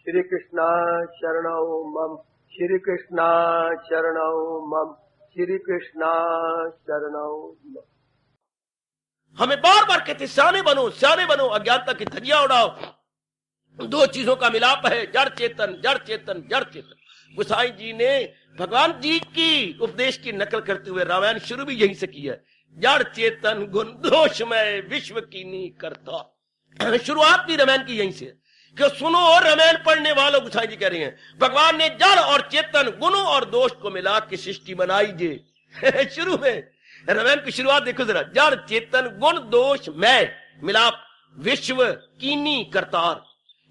श्री कृष्णा शरणौ मम, श्री कृष्णा शरणौ मम, श्री कृष्णा शरणौ मम। हमें बार बार कहते सियाने बनो, अज्ञानता की धज्जियां उड़ाओ। दो चीजों का मिलाप है, जड़ चेतन, जड़ चेतन, जड़ चेतन। गोसाई जी ने भगवान जी की उपदेश की नकल करते हुए रामायण शुरू भी यहीं से की है। जड़ चेतन गुण दोषमय विश्व कीनी करता। शुरुआत भी रामायण की यहीं से है कि सुनो और रामायण पढ़ने वालों, गोसाई जी कह रहे हैं भगवान ने जड़ और चेतन गुणों और दोष को मिला के सृष्टि बनाई जे। शुरू में रामायण की शुरुआत देखो जरा, जड़ चेतन गुण दोष मय मिलाप विश्व कीनी करतार।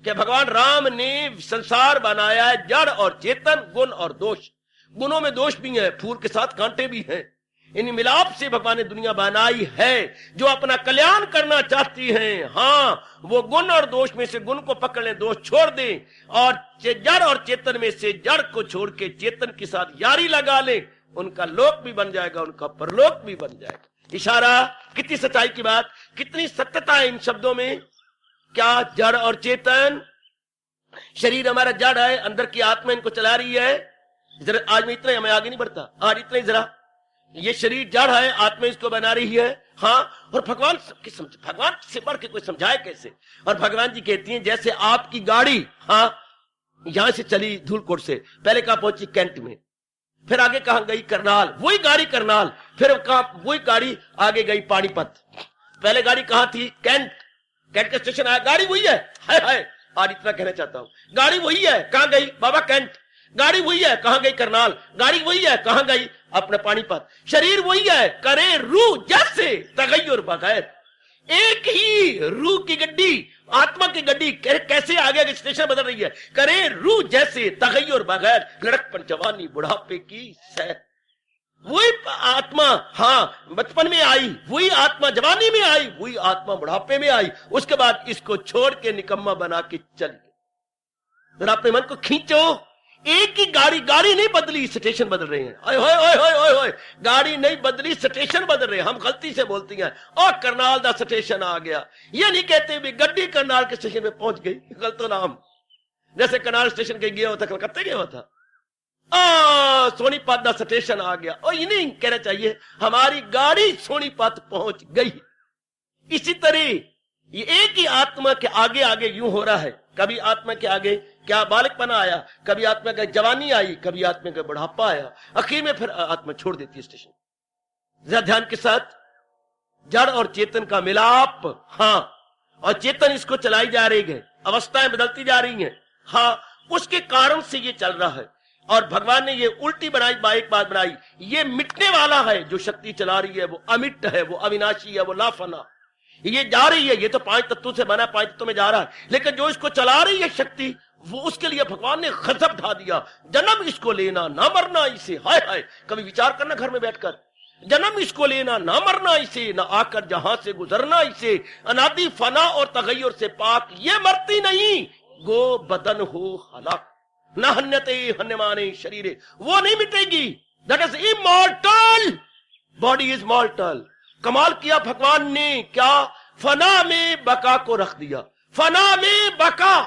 क्या भगवान राम ने संसार बनाया है जड़ और चेतन गुण और दोष। गुणों में दोष भी है, फूल के साथ कांटे भी हैं। इन मिलाप से भगवान ने दुनिया बनाई है। जो अपना कल्याण करना चाहती हैं, हाँ, वो गुण और दोष में से गुण को पकड़ लें, दोष छोड़ दें, और जड़ और चेतन में से जड़ को छोड़ के चेतन के साथ यारी लगा लें, उनका लोक भी बन जाएगा, उनका परलोक भी बन जाएगा। इशारा, कितनी सच्चाई की बात, कितनी सत्यता है इन शब्दों में। क्या जड़ और चेतन, शरीर हमारा जड़ है, अंदर की आत्मा इनको चला रही है। जरा आज में इतना ही, हमें आगे नहीं बढ़ता, आज इतना ही जरा, ये शरीर जड़ है, आत्मा इसको बना रही है। हाँ, और भगवान से बढ़ के कोई समझाए कैसे। और भगवान जी कहती हैं जैसे आपकी गाड़ी, हाँ, यहां से चली धूलकोट से, पहले कहां पहुंची, कैंट में, फिर आगे कहां गई, करनाल, वही गाड़ी करनाल, फिर कहां वही गाड़ी आगे गई पानीपत। पहले गाड़ी कहां थी, कैंट, कैंट का स्टेशन आया, गाड़ी वही है, हाय हाय, आज इतना कहना चाहता हूं, गाड़ी वही है, कहां गई, बाबा कैंट, गाड़ी वही है, कहां गई, करनाल, गाड़ी वही है, कहां गई, अपने पानीपत। शरीर वही है, करे रूह जैसे तगैयुर बगैर। एक ही रूह की गड्डी, आत्मा की गड्डी कैसे आगे स्टेशन बदल रही है, करे रूह जैसे तगैयुर बगैर, लड़कपन जवानी बुढ़ापे की सैर। वही आत्मा, हाँ, बचपन में आई, वही आत्मा जवानी में आई, वही आत्मा बुढ़ापे में आई, उसके बाद इसको छोड़ के निकम्मा बना के चल गए। जरा अपने मन को खींचो, एक ही गाड़ी नहीं बदली, स्टेशन बदल रहे हैं। ओए होए होए होए होए, गाड़ी नहीं बदली, स्टेशन बदल रहे हैं। हम गलती से बोलती हैं और करनाल दा स्टेशन आ गया, ये नहीं कहते भी गड्डी करनाल के स्टेशन में पहुंच गई, गलत नाम। जैसे करनाल स्टेशन के गया होता, कलकत्ता गया होता, सोनीपत दा स्टेशन आ गया, और ये नहीं कहना चाहिए हमारी गाड़ी सोनीपत पहुंच गई। इसी तरह ये एक ही आत्मा के आगे आगे यूं हो रहा है। कभी आत्मा के आगे क्या बालकपना आया, कभी आत्मा का जवानी आई, कभी आत्मा का बुढ़ापा आया, आखिर में फिर आत्मा छोड़ देती है स्टेशन। जरा ध्यान के साथ, जड़ और चेतन का मिलाप, हाँ, और चेतन इसको चलाई जा रही है, अवस्थाएं बदलती जा रही हैं, हाँ, उसके कारण से ये चल रहा है। और भगवान ने ये उल्टी बनाई, एक बात बनाई, ये मिटने वाला है, जो शक्ति चला रही है वो अमिट है, वो अविनाशी है, वो लाफना। ये जा रही है, ये तो 5 तत्वों से बना, 5 तत्वों में जा रहा है, लेकिन जो इसको चला रही है शक्ति, वो उसके लिए भगवान ने गजब ढा दिया। जन्म इसको लेना ना मरना इसे, हाय हाय, कभी विचार करना घर में बैठकर, जन्म इसको लेना ना मरना इसे, ना आकर जहां से गुजरना इसे, अनादि फना और तगैयुर से पाक, ये मरती नहीं, गो बदन हो हलाक, न हन्यते हन्यमाने शरीरे, वो नहीं मिटेगी, that is immortal, body is mortal. कमाल किया भगवान ने, क्या, फना में बका को रख दिया, फना में बका,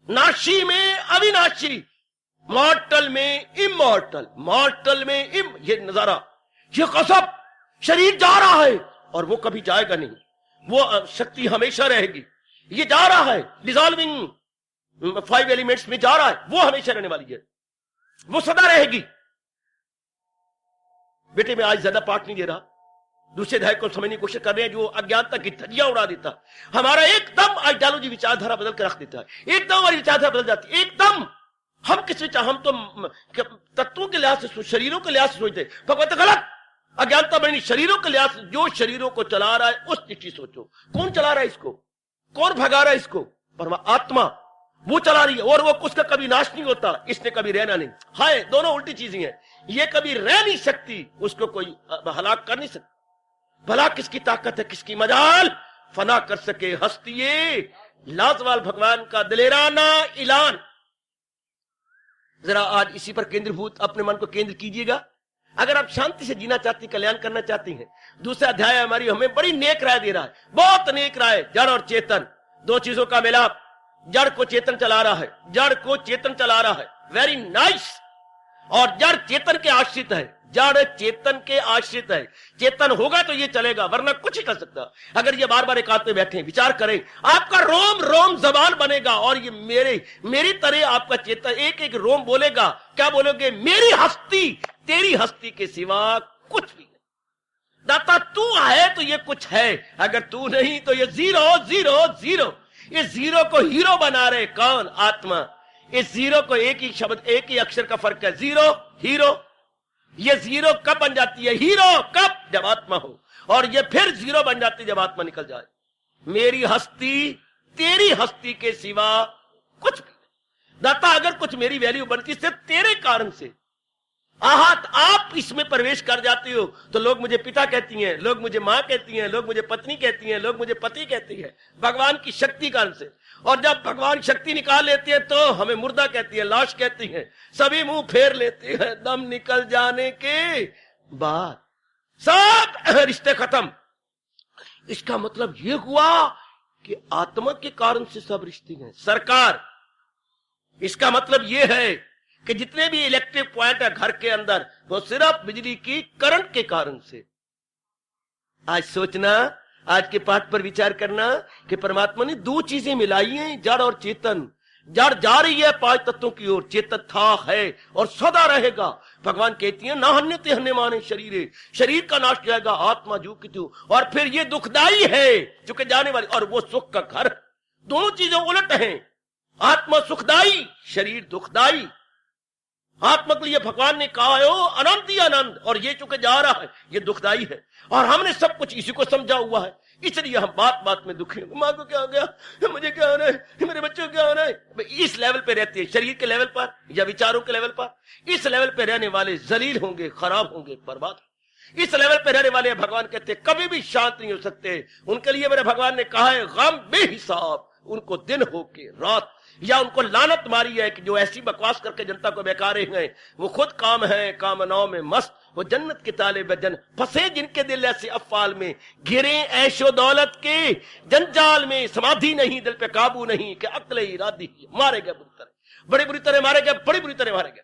नाशी में अविनाशी, मॉर्टल में इमॉर्टल, मॉर्टल में ये नजारा, ये कसब, शरीर जा रहा है और वो कभी जाएगा नहीं, वो शक्ति हमेशा रहेगी। ये जा रहा है डिसॉल्विंग 5 एलिमेंट्स में जा रहा है, वो हमेशा रहने वाली है, वो सदा रहेगी। बेटे मैं आज ज्यादा पाठ नहीं दे रहा, दूसरे अध्याय को समझने की कोशिश कर रहे हैं, जो अज्ञानता की धज्जियां उड़ा देता, हमारा एकदम आइडियोलॉजी विचारधारा बदल कर रख देता है, एकदम हमारी विचारधारा बदल जाती है, एकदम हम किस विचार, हम तो तत्वों के लिहाज से, शरीरों के लिहाज से सोचते, भगवत गलत, अज्ञानता बनी शरीरों के लिहाज से, जो शरीरों को चला रहा है उस दृष्टि सोचो, कौन चला रहा है इसको, कौन भगा रहा है इसको, परमात्मा, वो चला रही है, और वो उसका कभी नाश नहीं होता, इसने कभी रहना नहीं। हाय, दोनों उल्टी चीजें हैं, ये कभी रह नहीं सकती, उसको कोई हलाक कर नहीं सकता। भला किसकी ताकत है, किसकी मजाल, फना कर सके हस्तिये, लाजवाल भगवान का दिलेराना ऐलान। जरा आज इसी पर केंद्रीभूत अपने मन को केंद्र कीजिएगा। अगर आप शांति से जीना चाहती, कल्याण करना चाहती हैं, दूसरा अध्याय हमारी हमें बड़ी नेक राय दे रहा है, बहुत नेक राय। जड़ और चेतन, दो चीजों का मिलाप, जड़ को चेतन चला रहा है, जड़ को चेतन चला रहा है, वेरी नाइस। और जड़ चेतन के आश्रित है, जड़ चेतन के आश्रित है। चेतन होगा तो ये चलेगा, वरना कुछ ही कर सकता। अगर ये बार बार एकांत में बैठे विचार करें, आपका रोम रोम जबान बनेगा और ये मेरी तरह आपका चेतन एक एक रोम बोलेगा। क्या बोलोगे? मेरी हस्ती तेरी हस्ती के सिवा कुछ भी नहीं। दाता तू है तो ये कुछ है, अगर तू नहीं तो ये जीरो जीरो जीरो। ये जीरो को हीरो बना रहे कौन? आत्मा। इस जीरो को एक ही शब्द, एक ही अक्षर का फर्क है, जीरो हीरो। ये जीरो कब बन जाती है? हीरो कब? जब आत्मा हो। और ये फिर जीरो बन जाती है जब आत्मा निकल जाए। मेरी हस्ती तेरी हस्ती के सिवा कुछ भी नहीं। दाता अगर कुछ मेरी वैल्यू बनती सिर्फ तेरे कारण से, आहत आप इसमें प्रवेश कर जाती हो तो लोग मुझे पिता कहती हैं, लोग मुझे मां कहती हैं, लोग मुझे पत्नी कहती हैं, लोग मुझे पति कहती है, भगवान की शक्ति कारण से। और जब भगवान शक्ति निकाल लेती है तो हमें मुर्दा कहती है, लाश कहती है, सभी मुंह फेर लेते हैं। दम निकल जाने के बाद सब रिश्ते खत्म। इसका मतलब ये हुआ कि आत्मा के कारण से सब रिश्ते हैं सरकार। इसका मतलब ये है कि जितने भी इलेक्ट्रिक पॉइंट है घर के अंदर, वो सिर्फ बिजली की करंट के कारण से। आज सोचना, आज के पाठ पर विचार करना कि परमात्मा ने दो चीजें मिलाई हैं, जड़ और चेतन। जड़ जा रही है पांच तत्वों की ओर, चेतन था है और सदा रहेगा। भगवान कहती है ना हन्य ते हन्य माने शरीर, शरीर का नाश जाएगा, आत्मा जू की तू। और फिर ये दुखदाई है चुके जाने वाली, और वो सुख का घर। दोनों चीजें उलट हैं, आत्मा सुखदाई, शरीर दुखदाई। आत्मा के लिए भगवान ने कहा है ओ अनंत ही आनंद, और ये चुके जा रहा है ये दुखदाई है। और हमने सब कुछ इसी को समझा हुआ है, इसलिए हम बात बात में दुखी हैं। माँ को क्या हो गया, मुझे क्या होना है, मेरे बच्चों को क्या होना है। इस लेवल पे रहती है, शरीर के लेवल पर या विचारों के लेवल पर। इस लेवल पे रहने वाले जलील होंगे, खराब होंगे, बर्बाद। इस लेवल पे रहने वाले भगवान कहते कभी भी शांत नहीं हो सकते। उनके लिए मेरे भगवान ने कहा है गम बेहिसाब, उनको दिन हो के रात, या उनको लानत मारी है कि जो ऐसी बकवास करके जनता को बेकारे हैं। वो खुद काम है, कामनाओं में मस्त, वो जन्नत के ताले बेजन फंसे जिनके दिल ऐसे अफाल में, घिरे ऐशो दौलत के जंजाल में, समाधि नहीं, दिल पे काबू नहीं, कि अक्ल इरादी मारे गए बुरी तरह, बड़ी बुरी तरह मारे गए, बड़ी बुरी तरह मारे गए।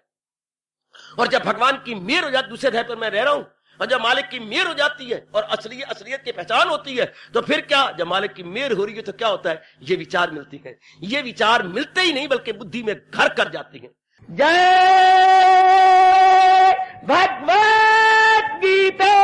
और जब भगवान की मेहर हो जाती, दूसरे धैर्य पर मैं रह रहा हूं, और जब मालिक की मेहर हो जाती है और असलियत की पहचान होती है, तो फिर क्या, जब मालिक की मेहर हो रही है तो क्या होता है, ये विचार मिलती है। ये विचार मिलते ही नहीं बल्कि बुद्धि में घर कर जाती है। जय भगवद गीता।